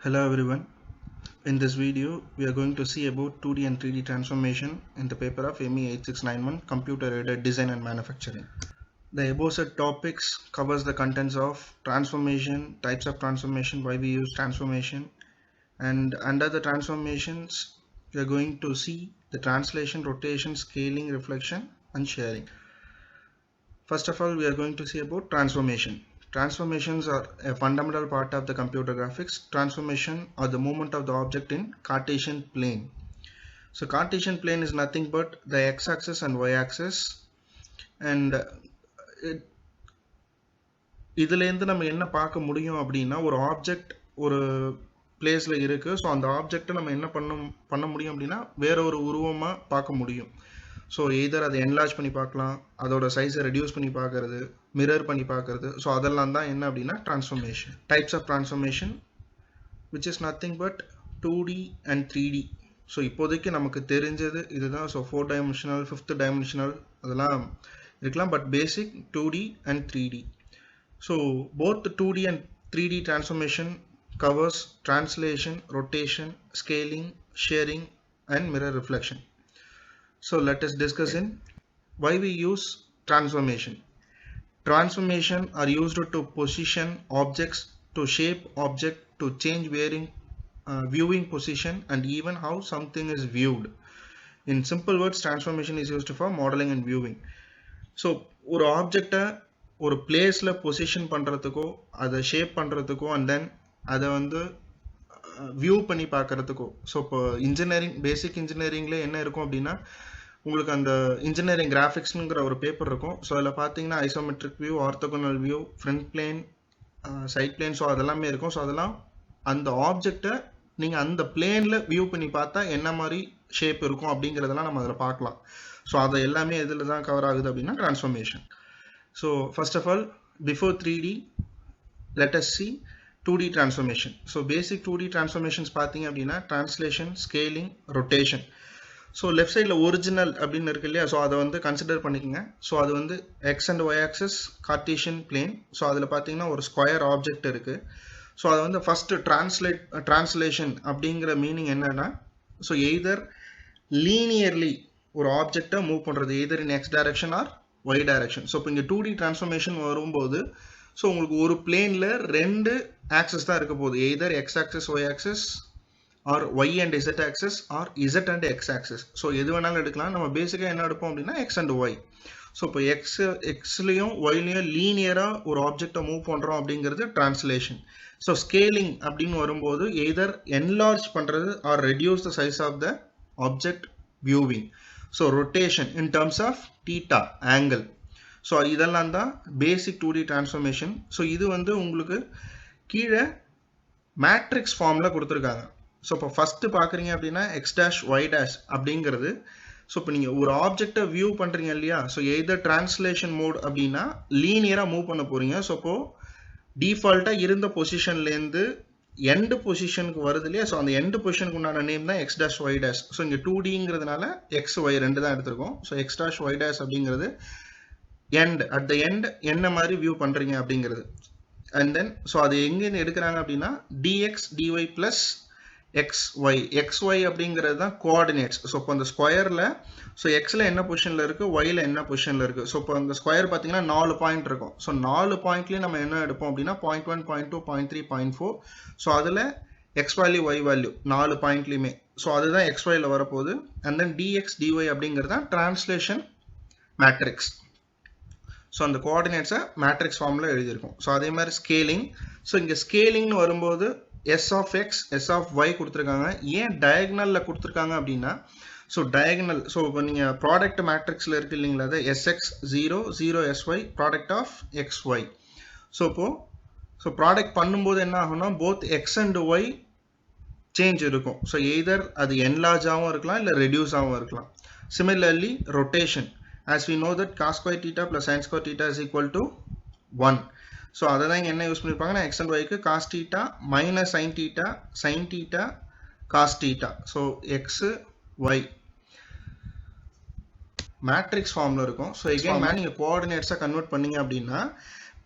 Hello everyone. In this video, we are going to see about 2D and 3D transformation in the paper of ME 8691 Computer Aided Design and Manufacturing. The above set topics covers the contents of transformation, types of transformation, why we use transformation, and under the transformations, we are going to see the translation, rotation, scaling, reflection, and sharing. First of all, we are going to see about transformation. Transformations are a fundamental part of the computer graphics. Transformation are the movement of the object in Cartesian plane. So Cartesian plane is nothing but the x-axis and y-axis, and இதுலேருந்து நம்ம என்ன பார்க்க முடியும் அப்படின்னா ஒரு object ஒரு பிளேஸ்ல இருக்கு. ஸோ அந்த ஆப்ஜெக்டை நம்ம என்ன பண்ண முடியும் அப்படின்னா வேற ஒரு உருவமாக பார்க்க முடியும். ஸோ எய்தர் அதை என்லார்ஜ் பண்ணி பார்க்கலாம், அதோட சைஸை ரெடியூஸ் பண்ணி பார்க்கறது, மிரர் பண்ணி பார்க்கறது. ஸோ அதெல்லாம் தான் என்ன அப்படின்னா transformation. Types of transformation which is nothing but 2D and 3D. So இப்போதைக்கு நமக்கு தெரிஞ்சது இதுதான். ஸோ 4 டைமென்ஷனல், 5th டைமென்ஷனல் அதெல்லாம் இருக்கலாம், but basic 2D and 3D. So both the 2D and 3D transformation covers translation, rotation, scaling, sharing, and mirror reflection. So let us discuss in why we use transformation. Transformation are used to position objects, to shape object, to change viewing position, and even how something is viewed. In simple words, transformation is used for modeling and viewing. So ஒரு ஆப்ஜெக்டை ஒரு பிளேஸில் position பண்ணுறதுக்கோ, அதை shape பண்ணுறதுக்கோ, and then அதை view பண்ணி பார்க்குறதுக்கோ. So இப்போ இன்ஜினியரிங், பேசிக் இன்ஜினியரிங்கில் என்ன இருக்கும் அப்படின்னா உங்களுக்கு அந்த இன்ஜினியரிங் கிராஃபிக்ஸ்ங்கிற ஒரு பேப்பர் இருக்கும். ஸோ அதில் பார்த்தீங்கன்னா isometric view, orthogonal view, front plane, side plane, so அதெல்லாமே இருக்கும். ஸோ அதெல்லாம் அந்த ஆப்ஜெக்டை நீங்கள் அந்த பிளேனில் வியூ பண்ணி பார்த்தா என்ன மாதிரி ஷேப் இருக்கும் அப்படிங்கிறதெல்லாம் நம்ம அதில் பார்க்கலாம். ஸோ அதை எல்லாமே இதில் தான் கவர் ஆகுது அப்படின்னா transformation. So first of all, before 3D, let us see 2D transformation. So basic 2D transformations பார்த்தீங்க அப்படின்னா translation, scaling, rotation. So left சைடில் ஒரிஜினல் அப்படின்னு இருக்கு இல்லையா, ஸோ அதை கன்சிடர் பண்ணிக்கோங்க. ஸோ அது x and y axis Cartesian plane. So அதில் பார்த்தீங்கன்னா ஒரு ஸ்கொயர் ஆப்ஜெக்ட் இருக்குது. ஸோ அதை ஃபஸ்ட்டு ட்ரான்ஸ்லேஷன் அப்படிங்கிற மீனிங் என்னன்னா, ஸோ எய்தர் லீனியர்லி ஒரு ஆப்ஜெக்டை மூவ் பண்ணுறது, either in x direction or y direction. So இப்போ இங்கே 2D transformation வரும்போது ஸோ உங்களுக்கு ஒரு பிளேனில் 2 ஆக்சஸ் தான் இருக்க போகுது, either x axis y axis or y and z axis or z and x axis. So எது வேணாலும் எடுக்கலாம். நம்ம பேசிக்காக என்ன எடுப்போம் அப்படின்னா எக்ஸ் அண்ட் ஒய். ஸோ இப்போ எக்ஸ்லையும் ஒய்லையும் லீனியராக ஒரு ஆப்ஜெக்டை மூவ் பண்ணுறோம் அப்படிங்கிறது டிரான்ஸ்லேஷன். ஸோ ஸ்கேலிங் அப்படின்னு வரும்போது எய்தர் என்லார்ஜ் பண்ணுறது or reduce the size of the object viewing. So rotation in terms of theta angle. So இதெல்லாம் தான் பேசிக் 2D டிரான்ஸ்ஃபர்மேஷன். ஸோ இது உங்களுக்கு கீழே மேட்ரிக்ஸ் ஃபார்மில் கொடுத்துருக்காங்க. ஸோ இப்போ ஃபஸ்ட்டு பார்க்குறீங்க அப்படின்னா எக்ஸ் டேஷ் ஒய் டேஷ் அப்படிங்கிறது. ஸோ இப்போ நீங்கள் ஒரு ஆப்ஜெக்டை வியூ பண்ணுறீங்க இல்லையா, ஸோ எய்தர் டிரான்ஸ்லேஷன் மோட் அப்படின்னா லீனியராக மூவ் பண்ண போகிறீங்க. ஸோ இப்போது டிஃபால்ட்டாக இருந்த பொசிஷன்லேருந்து எண்டு பொசிஷனுக்கு வருது இல்லையா, ஸோ அந்த எண்டு பொசிஷனுக்கு உண்டான நேம் தான் x dash Y dash. So இங்கே 2Dங்கிறதுனால எக்ஸ் ஒய் 2 தான் எடுத்திருக்கோம். So x dash Y dash அப்படிங்கிறது எண்ட், அட் த எண்ட் என்ன மாதிரி வியூ பண்ணுறீங்க அப்படிங்கிறது. அண்ட் தென் ஸோ அது எங்கேருந்து எடுக்கிறாங்க அப்படின்னா t x t y plus x y. X y அப்படிங்கிறது தான் கோஆர்டினேட்ஸ். ஸோ இப்போ அந்த ஸ்கொயரில் ஸோ எக்ஸில் என்ன பொசிஷனில் இருக்குது, ஒயில் என்ன பொசிஷனில் இருக்குது. ஸோ இப்போ அந்த ஸ்கொயர் பார்த்தீங்கன்னா 4 பாயிண்ட் இருக்கும். ஸோ 4 பாயிண்ட்லேயும் நம்ம என்ன எடுப்போம் அப்படின்னா 0.1, 0.2, 0.3, 0.4. ஸோ அதில் எக்ஸ் வேல்யூ ஒய் வேல்யூ 4 பாயிண்ட்லேயுமே. ஸோ அதுதான் எக்ஸ்ஒயில் வரப்போகுது. அண்ட் தென் டிஎக்ஸ் டிஒய் அப்படிங்கிறது தான் டிரான்ஸ்லேஷன் மேட்ரிக்ஸ். ஸோ அந்த கோஆர்டினேட்ஸை மேட்ரிக்ஸ் ஃபார்மில் எழுதியிருக்கோம். ஸோ அதே மாதிரி ஸ்கேலிங். ஸோ இங்கே ஸ்கேலிங்னு வரும்போது S of X S of Y கொடுத்துருக்காங்க. ஏன் டயகனலில் கொடுத்துருக்காங்க அப்படின்னா ஸோ டயகனல், ஸோ இப்போ நீங்கள் ப்ராடக்ட் மேட்ரிக்ஸில் இருக்கு இல்லைங்களா, அது S X 0 0 S Y product of X Y. So இப்போது ஸோ ப்ராடக்ட் பண்ணும்போது என்ன ஆகும்னா both X and Y change இருக்கும். ஸோ எய்தர் அது என்லார்ஜாகவும் இருக்கலாம் இல்லை ரெடியூஸாகவும் இருக்கலாம். Similarly rotation, as we know that cos square theta plus sin square theta is equal to 1. So அதை தான் இங்கே என்ன யூஸ் பண்ணியிருப்பாங்கன்னா எக்ஸ் அண்ட் ஒய்க்கு cos theta minus sine theta cos theta. So X Y matrix ஃபார்மில் இருக்கும். So again நீங்கள் கோஆர்டினேட்ஸாக convert பண்ணீங்க அப்படின்னா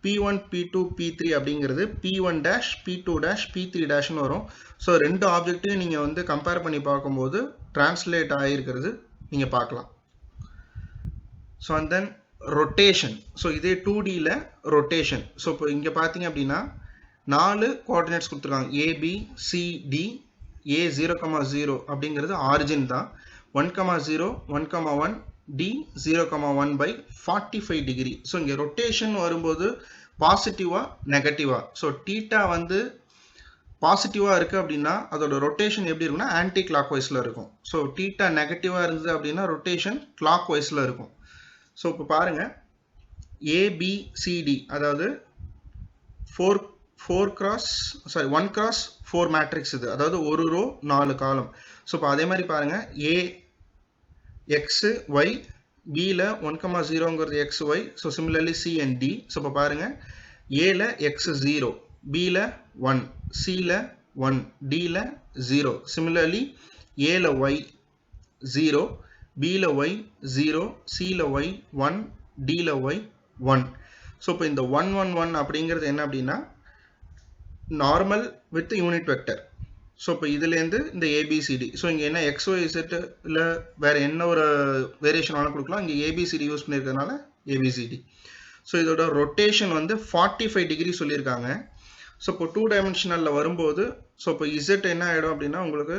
P1 P2 P3 அப்படிங்கிறது P1 dash P2 dash P3 dashன்னு வரும். ஸோ ரெண்டு ஆப்ஜெக்ட்டையும் நீங்கள் வந்து கம்பேர் பண்ணி பார்க்கும்போது டிரான்ஸ்லேட் ஆகிருக்கிறது நீங்கள் பார்க்கலாம். So and then rotation. So இதே 2Dயில் ரொட்டேஷன். ஸோ இப்போ இங்கே பார்த்தீங்க அப்படின்னா 4 கோஆர்டினேட்ஸ் கொடுத்துருக்காங்க. ABCD. A 0,0 அப்படிங்கிறது ஆரிஜின் தான். 1,0 1,1 D 0,1 by 45 டிகிரி. ஸோ இங்கே ரொட்டேஷன் வரும்போது பாசிட்டிவா நெகட்டிவா. ஸோ தீட்டா வந்து பாசிட்டிவா இருக்கு அப்படின்னா அதோட ரொட்டேஷன் எப்படி இருக்குன்னா ஆன்டி கிளாக் வைஸ்ல இருக்கும். ஸோ தீட்டா நெகட்டிவா இருந்தது அப்படின்னா ரொட்டேஷன் கிளாக் வைஸ்ல இருக்கும். ஸோ இப்போ பாருங்க ABCD அதாவது 1 cross 4 மேட்ரிக்ஸ் இது, அதாவது ஒரு ரோ 4 காலம். ஸோ இப்போ அதே மாதிரி பாருங்க A X Y Bல 1,0ங்கிறது XY. So similarly C and D. So இப்போ பாருங்க Aல X 0, Bல 1, Cல 1, Dல 0. சிமிலர்லி Aல Y 0, Bல Y 0, Cல Y 1, Dல Y 1. ஸோ இப்போ இந்த 1 1 1 அப்படிங்கிறது என்ன அப்படின்னா normal with unit vector. So இப்போ இதுலேருந்து இந்த ABCD. ஸோ இங்கே என்ன XYZ இல்லை வேறு என்ன ஒரு வேரியேஷன் வேணால் கொடுக்கலாம். இங்கே ABCD யூஸ் பண்ணியிருக்கிறதுனால ABCD. ஸோ இதோட ரொட்டேஷன் வந்து 45 டிகிரி சொல்லியிருக்காங்க. ஸோ இப்போ 2 டைமென்ஷனலில் வரும்போது ஸோ இப்போ Z என்ன ஆகிடும் அப்படின்னா உங்களுக்கு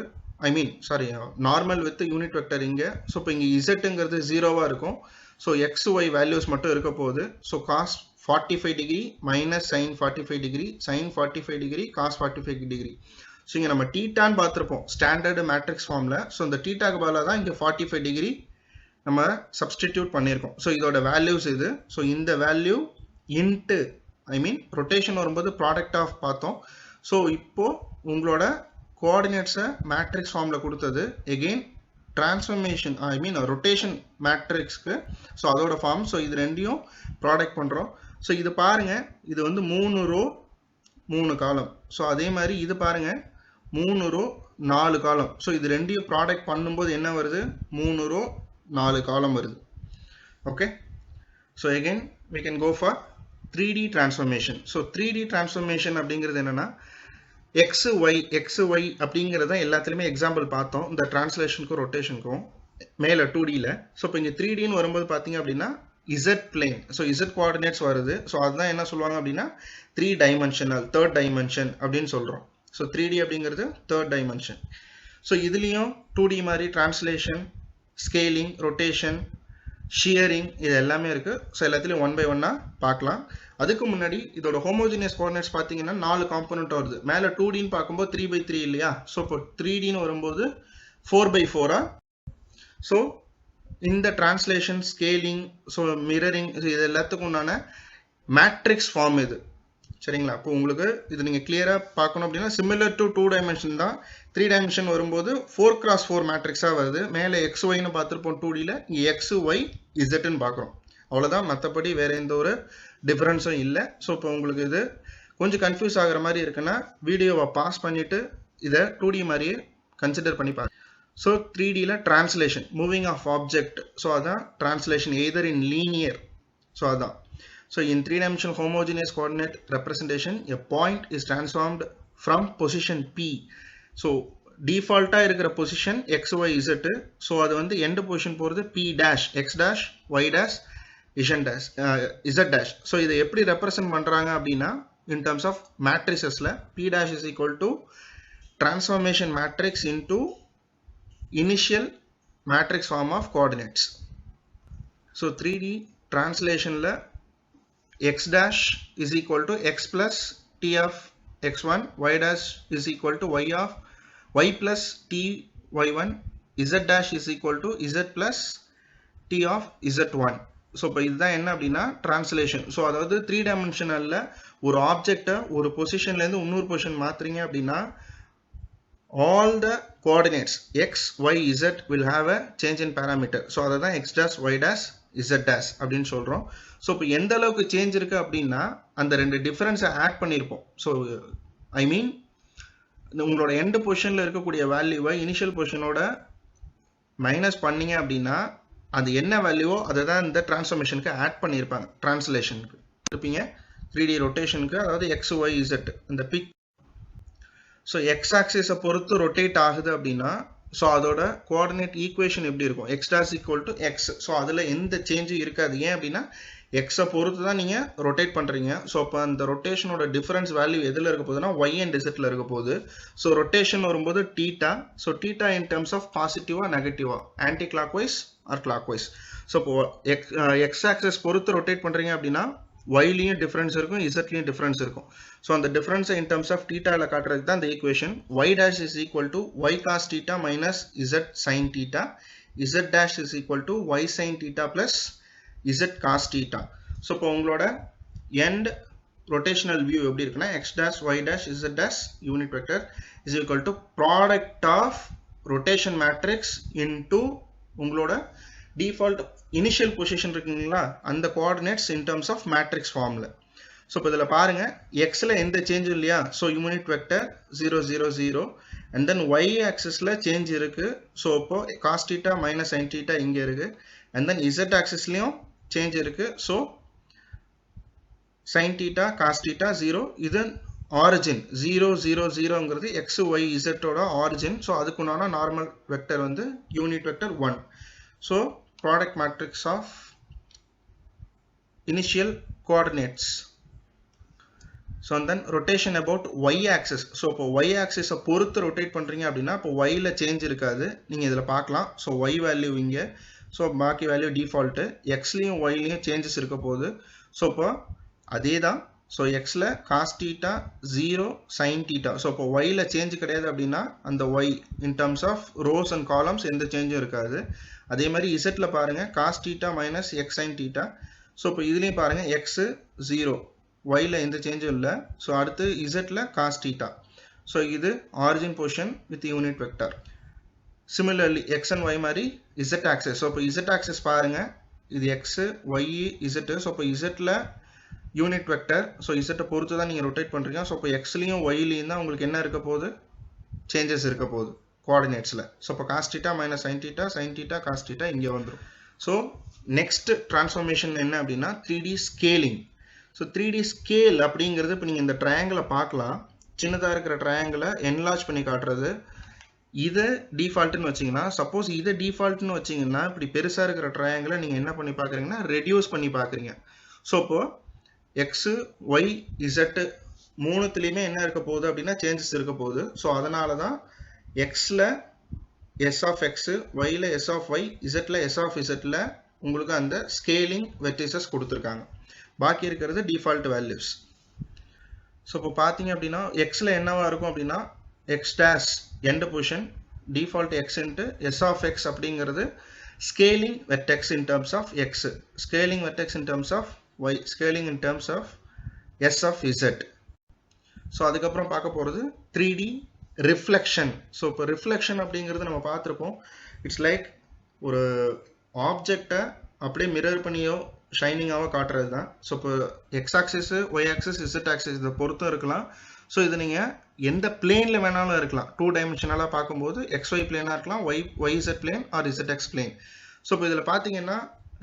நார்மல் வித் யூனிட் வெக்டர் இங்கே. ஸோ இப்போ இங்கே Zங்கிறது 0வாக இருக்கும். ஸோ XY வேல்யூஸ் மட்டும் இருக்க போகுது. So cos 45 degree minus sin 45 degree, sin 45 degree cos 45 degree. So இங்கே நம்ம டீட்டான்னு பார்த்துருப்போம் ஸ்டாண்டர்டு மேட்ரிக்ஸ் ஃபார்மில். ஸோ இந்த டீட்டாக்கு பதிலாக தான் இங்கே 45 டிகிரி நம்ம சப்ஸ்டிடியூட் பண்ணியிருக்கோம். ஸோ இதோட வேல்யூஸ் இது. ஸோ இந்த வேல்யூ இன்ட்டு ரொட்டேஷன் வரும்போது ப்ராடக்ட் ஆஃப் பார்த்தோம். ஸோ இப்போது உங்களோட கோஆர்டினேட்ஸை மேட்ரிக்ஸ் ஃபார்மில் கொடுத்தது எகெயின் டிரான்ஸ்ஃபர்மேஷன் ரொட்டேஷன் மேட்ரிக்ஸ்க்கு. ஸோ அதோட ஃபார்ம். ஸோ இது ரெண்டையும் ப்ராடக்ட் பண்ணுறோம். ஸோ இது பாருங்கள், இது வந்து 3 ரோ 3 காலம். ஸோ அதே மாதிரி இது பாருங்கள் 3 ரோ 4 காலம். ஸோ இது ரெண்டையும் ப்ராடக்ட் பண்ணும்போது என்ன வருது? 3 ரோ 4 காலம் வருது. Okay. So again we can go for 3D transformation. So 3D transformation அப்படிங்கிறது என்னென்னா XY அப்படிங்கிறத எல்லாத்துலேயுமே எக்ஸாம்பிள் பார்த்தோம் இந்த டிரான்ஸ்லேஷனுக்கும் ரொட்டேஷனுக்கும் மேலே 2Dயில். ஸோ இப்போ இங்கே 3Dன்னு வரும்போது பார்த்தீங்க அப்படின்னா Z plane. So Z coordinates வருது. ஸோ அதுதான் என்ன சொல்லுவாங்க அப்படின்னா 3 டைமென்ஷனல், தேர்ட் டைமென்ஷன் அப்படின்னு சொல்கிறோம். ஸோ 3D அப்படிங்கிறது தேர்ட் டைமென்ஷன். ஸோ இதுலேயும் 2D மாதிரி டிரான்ஸ்லேஷன், ஸ்கேலிங், ரொட்டேஷன், ஷியரிங் இது எல்லாமே இருக்குது. ஸோ எல்லாத்துலேயும் 1 by 1 பார்க்கலாம். அதுக்கு முன்னாடி இதோட ஹோமோஜினியஸ் கோஆர்டினேட்ஸ் பார்த்தீங்கன்னா 4 காம்பனண்ட் வருது. மேலே 2Dன்னு பார்க்கும்போது 3 by 3 இல்லையா? ஸோ இப்போ 3Dன்னு வரும்போது 4 by 4. ஸோ இந்த டிரான்ஸ்லேஷன், ஸ்கேலிங், ஸோ மிரரிங் இது எல்லாத்துக்கும் உண்டான மேட்ரிக்ஸ் ஃபார்ம் இது. சரிங்களா? அப்போ உங்களுக்கு இது நீங்கள் கிளியராக பார்க்கணும் அப்படின்னா சிமிலர் டு 2 டைமென்ஷன் தான். 3 டைமென்ஷன் வரும்போது 4x4 மேட்ரிக்ஸாக வருது. மேலே XYன்னு பார்த்துருப்போம் 2Dயில், இங்கே XYZன்னு பார்க்குறோம். அவ்வளோதான், மற்றபடி வேறு எந்த ஒரு டிஃப்ரென்ஸும் இல்லை. ஸோ இப்போ உங்களுக்கு இது கொஞ்சம் கன்ஃபியூஸ் ஆகிற மாதிரி இருக்குன்னா வீடியோவை பாஸ் பண்ணிவிட்டு இதை 2D மாதிரியே கன்சிடர் பண்ணி பாருங்க. ஸோ 3Dயில் translation, moving of object. So அதான் translation either in linear. So அதான். So in 3-dimensional homogeneous coordinate representation, a point is transformed from position P. So default இருக்கிற position X, Y, Z. So அது வந்து end position போகிறது P dash, X dash, Y dash, Z dash. So இதை எப்படி represent பண்ணுறாங்க அப்படின்னா in terms of matricesல P dash is equal to transformation matrix into initial matrix form of coordinates. So 3D translationல X dash is equal to X plus T of X1, Y dash is equal to Y plus T Y1, Z dash is equal to Z plus T of Z1. So இப்போ இதுதான் என்ன அப்படின்னா translation. So அதாவது 3 டைமென்ஷனலில் ஒரு ஆப்ஜெக்டை ஒரு பொசிஷன்லேருந்து இன்னொரு position மாற்றுறீங்க அப்படின்னா all the coordinates X, Y, Z will have a change in parameter. So அதை தான் X dash, Y dash, Z dash அப்படின்னு சொல்கிறோம். ஸோ இப்போ எந்த அளவுக்கு சேஞ்ச் இருக்குது அப்படின்னா அந்த ரெண்டு டிஃப்ரென்ஸை ஆட் பண்ணியிருப்போம். ஸோ உங்களோட எண்ட் பொசிஷனில் இருக்கக்கூடிய வேல்யூவை இனிஷியல் பொசிஷனோட மைனஸ் பண்ணிங்க அப்படின்னா அது என்ன வேல்யூவோ அதை தான் இந்த டிரான்ஸ்ஃபர்மேஷனுக்கு ஆட் பண்ணியிருப்பாங்க டிரான்ஸ்லேஷனுக்கு இருப்பீங்க. 3D ரொட்டேஷனுக்கு, அதாவது எக்ஸ் ஒய் இசட் இந்த பிக். ஸோ எக்ஸ் ஆக்சிஸை பொறுத்து ரொட்டேட் ஆகுது அப்படின்னா ஸோ அதோட கோஆர்டினேட் ஈக்குவேஷன் எப்படி இருக்கும், X dash equal to X. So அதில் எந்த சேஞ்சும் இருக்காது. ஏன் அப்படின்னா எக்ஸை பொறுத்து தான் நீங்கள் ரொட்டேட் பண்ணுறீங்க. ஸோ அப்போ அந்த ரொட்டேஷனோட டிஃபரன்ஸ் வேல்யூ எதில் இருக்க போகுதுன்னா ஒய் அண்ட் இசட்டில் இருக்க போகுது. ஸோ ரொட்டேஷன் வரும்போது theta. So theta in terms of பாசிட்டிவா நெகட்டிவா, anticlockwise or clockwise. So இப்போ எக்ஸ் ஆக்சஸ் பொறுத்து ரொட்டேட் பண்ணுறீங்க அப்படின்னா ஒய்லையும் டிஃபரன்ஸ் இருக்கும், இசட்லையும் டிஃபரன்ஸ் இருக்கும். ஸோ அந்த டிஃபரன்ஸை இன் டர்ம்ஸ் ஆஃப் டீட்டாவில் காட்டுறதுக்கு தான் இந்த equation. Y dash is equal to Y cos theta minus Z sine theta, Z dash is equal to Y sine theta plus Z cos theta. So இப்போ உங்களோட end rotational view எப்படி இருக்குன்னா X dash Y dash Z dash unit vector is equal to product of rotation matrix into உங்களோட default initial position இருக்குங்களா அந்த coordinates in terms of matrix ஃபார்ம்ல. So இப்போ இதில் பாருங்க எக்ஸில் எந்த சேஞ்சும் இல்லையா. So unit vector 0 0 0 and then Y ஆக்சிஸில் சேஞ்ச் இருக்கு. ஸோ இப்போ cos theta minus sine theta இங்கே இருக்கு. அண்ட் தென் இசட் ஆக்சிஸ்லையும் சேஞ்ச் இருக்கு. So sine theta cos theta 0. இது ஆரிஜின் 0 0 0ங்கிறது எக்ஸ் ஒய் இசட்டோட ஆரிஜின். ஸோ அதுக்குண்டான நார்மல் வெக்டர் வந்து unit vector 1. So product matrix of initial coordinates. So and then rotation about y axis. So இப்போ y axis பொறுத்து rotate பண்றீங்க அப்படின்னா இப்போ y ல சேஞ்ச் இருக்காது, நீங்க இதுல பார்க்கலாம். ஸோ y வேல்யூ இங்க, ஸோ பாக்கி வேல்யூ டிஃபால்ட். எக்ஸ்லையும் ஒய்லையும் சேஞ்சஸ் இருக்க போகுது. ஸோ இப்போ அதே தான். ஸோ எக்ஸில் cos theta 0 sine theta. So இப்போ ஒய்ல சேஞ்ச் கிடையாது அப்படின்னா அந்த Y in terms of rows and columns எந்த சேஞ்சும் இருக்காது. அதே மாதிரி இசட்ல பாருங்க cos theta minus X sine theta. So இப்போ இதுலேயும் பாருங்க எக்ஸ் 0, ஒய்ல எந்த சேஞ்சும் இல்லை. ஸோ அடுத்து இசட்ல காஸ் டீட்டா. ஸோ இது origin position with unit vector. Similarly X and Y மாதிரி இசட் ஆக்சஸ். ஸோ இப்போ இசட் ஆக்சஸ் பாருங்க இது எக்ஸ் ஒய் இசட். ஸோ இப்போ இசட்ல யூனிட் வெக்டர். ஸோ இசட்டை பொறுத்து தான் நீங்கள் ரொட்டேட் பண்ணுறீங்க. ஸோ இப்போ எக்ஸ்லையும் ஒய்லையும் தான் உங்களுக்கு என்ன இருக்க போகுது, சேஞ்சஸ் இருக்க போகுது கோஆர்டினேட்ஸில். ஸோ இப்போ cos theta minus sine theta cos theta இங்கே வந்துடும். ஸோ நெக்ஸ்ட் டிரான்ஸ்ஃபார்மேஷன் என்ன அப்படின்னா 3D scaling. So 3D scale அப்படிங்கிறது இப்போ நீங்கள் இந்த ட்ரையாங்கிளை பார்க்கலாம். சின்னதாக இருக்கிற ட்ரையாங்கிளை என்லார்ஜ் பண்ணி காட்டுறது. இதை டிஃபால்ட்டுன்னு வச்சிங்கன்னா, சப்போஸ் இதை டிஃபால்ட்னு வச்சிங்கன்னா இப்படி பெருசாக இருக்கிற ட்ரையாங்கிளை நீங்கள் என்ன பண்ணி பார்க்குறீங்கன்னா ரெடியூஸ் பண்ணி பார்க்குறீங்க. ஸோ இப்போ எக்ஸு ஒய் இசட்டு மூணுத்துலேயுமே என்ன இருக்க போகுது அப்படின்னா சேஞ்சஸ் இருக்க போகுது. ஸோ அதனால தான் எக்ஸில் எஸ் ஆஃப் எக்ஸு, ஒய்ல எஸ் ஆஃப் ஒய், இசட்டில் எஸ் ஆஃப் இசட்டில் உங்களுக்கு அந்த ஸ்கேலிங் வெர்டிசஸ் கொடுத்துருக்காங்க. பாக்கி இருக்கிறது டிஃபால்ட் வேல்யூஸ். ஸோ இப்போ பார்த்தீங்க அப்படின்னா எக்ஸில் என்னவா இருக்கும் அப்படின்னா X dash end position default X into S of X அப்படிங்கிறது scaling vertex in terms of X, scaling vertex in terms of y, scaling in terms of s of z. So அதுக்கப்புறம் பார்க்க போகிறது 3D ரிஃப்ளெக்ஷன். ஸோ இப்போ reflection அப்படிங்கிறது நம்ம பார்த்துருப்போம். It's like ஒரு ஆப்ஜெக்டை அப்படியே மிரர் பண்ணியோ ஷைனிங்காகவோ காட்டுறது தான். ஸோ இப்போ X axis Y axis Z axis இதை பொறுத்தும் இருக்கலாம். ஸோ இது நீங்கள் எந்த பிளேனில் வேணாலும் இருக்கலாம். 2 டைமென்ஷனலாக பார்க்கும்போது XY பிளேனாக இருக்கலாம், YZ plane or ZX plane. So இப்போ இதில் பார்த்தீங்கன்னா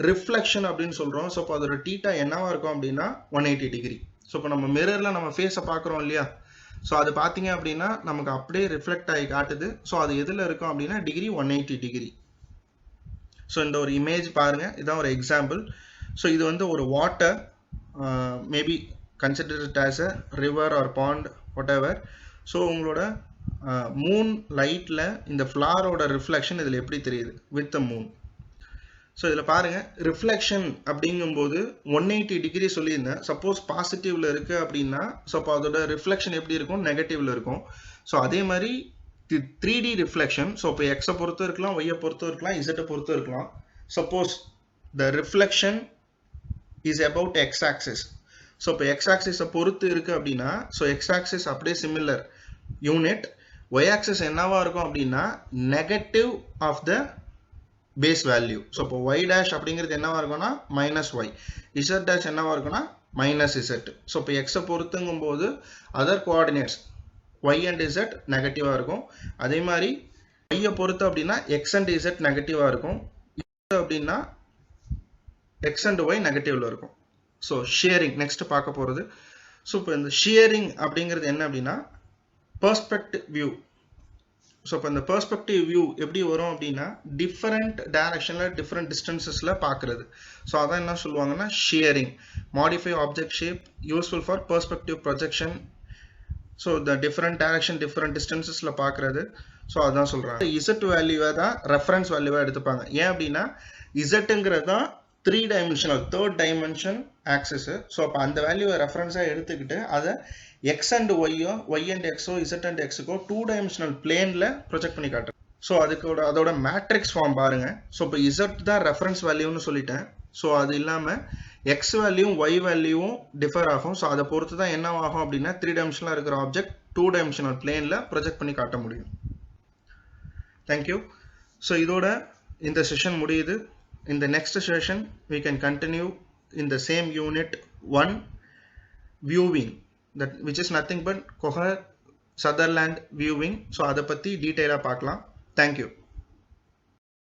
ரிஃப்ளெக்ஷன் அப்படின்னு சொல்கிறோம். ஸோ இப்போ அதோட டீட்டா என்னவா இருக்கும் அப்படின்னா 180 டிகிரி. ஸோ இப்போ நம்ம மிரரில் நம்ம ஃபேஸை பார்க்குறோம் இல்லையா. ஸோ அது பார்த்தீங்க அப்படின்னா நமக்கு அப்படியே ரிஃப்ளெக்ட் ஆகி காட்டுது. ஸோ அது எதில் இருக்கும் அப்படின்னா டிகிரி 180 டிகிரி. ஸோ இந்த ஒரு இமேஜ் பாருங்கள், இதுதான் ஒரு எக்ஸாம்பிள். ஸோ இது வந்து ஒரு water, maybe consider it as a river R bond what ever. So உங்களோட மூன் லைட்டில் இந்த ஃப்ளாரோட ரிஃப்ளெக்ஷன் இதில் எப்படி தெரியுது வித் த மூன். ஸோ இதில் பாருங்கள் ரிஃப்ளெக்ஷன் அப்படிங்கும்போது 180 டிகிரி சொல்லியிருந்தேன். சப்போஸ் பாசிட்டிவில் இருக்குது அப்படின்னா ஸோ அப்போ அதோட ரிஃப்ளெக்ஷன் எப்படி இருக்கும், நெகட்டிவில் இருக்கும். ஸோ அதே மாதிரி 3D ரிஃப்ளெக்ஷன். ஸோ இப்போ எக்ஸை பொறுத்தும் இருக்கலாம், ஒய்யை பொறுத்தும் இருக்கலாம், இசட்டை பொறுத்தும் இருக்கலாம். Suppose the reflection is about X axis. So இப்போ எக்ஸ் ஆக்சிஸை பொறுத்து இருக்குது அப்படின்னா ஸோ எக்ஸ் ஆக்சிஸ் அப்படியே சிமிலர் யூனிட். ஒய் ஆக்சிஸ் என்னவா இருக்கும் அப்படின்னா negative of the base value. So இப்போ ஒய் டேஷ் அப்படிங்கிறது என்னவா இருக்கும்னா மைனஸ் ஒய், இசட் டேஷ் என்னவா இருக்கும்னா மைனஸ் இசட். ஸோ இப்போ எக்ஸை பொறுத்துங்கும் போது other coordinates Y and Z நெகட்டிவாக இருக்கும். அதே மாதிரி ஒய்யை பொறுத்து அப்படின்னா எக்ஸ் அண்ட் இசட் நெகட்டிவாக இருக்கும். அப்படின்னா எக்ஸ் அண்ட் ஒய் நெகட்டிவ்ல இருக்கும். ஸோ ஷேரிங் நெக்ஸ்ட் பார்க்க போகிறது. ஸோ இப்போ இந்த ஷேரிங் அப்படிங்கிறது என்ன அப்படின்னா பெர்ஸ்பெக்டிவ் வியூ. ஸோ இப்போ இந்த பெர்ஸ்பெக்டிவ் வியூ எப்படி வரும் அப்படின்னா டிஃப்ரெண்ட் டைரக்ஷனில் டிஃப்ரெண்ட் டிஸ்டன்சஸில் பார்க்குறது. ஸோ அதான் என்ன சொல்லுவாங்கன்னா sharing. Modify object shape useful for perspective projection. So இந்த டிஃப்ரெண்ட் டைரக்ஷன் டிஃப்ரெண்ட் டிஸ்டன்சஸில் பார்க்குறது. ஸோ அதான் சொல்கிறாங்க. இசட் வேல்யூவை தான் ரெஃபரன்ஸ் வேல்யூவாக எடுத்துப்பாங்க. ஏன் அப்படின்னா இசட்டுங்கிறது தான் 3 dimensional third dimension axis. So அப்போ அந்த வேல்யூவை ரெஃபரன்ஸாக எடுத்துக்கிட்டு அதை எக்ஸ் அண்ட் ஒய்யோ ஒய் அண்ட் எக்ஸோ இசட் அண்ட் எக்ஸுக்கோ 2 டைமென்ஷனல் பிளேனில் ப்ரொஜெக்ட் பண்ணி காட்டுறேன். ஸோ அதோட மேட்ரிக்ஸ் ஃபார்ம் பாருங்க. ஸோ இப்போ இசட் தான் ரெஃபரன்ஸ் வேல்யூன்னு சொல்லிட்டேன். ஸோ அது இல்லாமல் எக்ஸ் வேல்யூவும் ஒய் வேல்யூவும் டிஃபர் ஆகும். ஸோ அதை பொறுத்து தான் என்ன ஆகும் அப்படின்னா 3 டைமென்ஷனலாக இருக்கிற ஆப்ஜெக்ட் 2 டைமென்ஷனல் பிளேனில் ப்ரொஜெக்ட் பண்ணி காட்ட முடியும். தேங்க்யூ. ஸோ இதோட இந்த செஷன் முடியுது. In the next session we can continue in the same unit 1 viewing, that which is nothing but Cohen-Sutherland viewing. So adha patti detail ah paakalam. Thank you.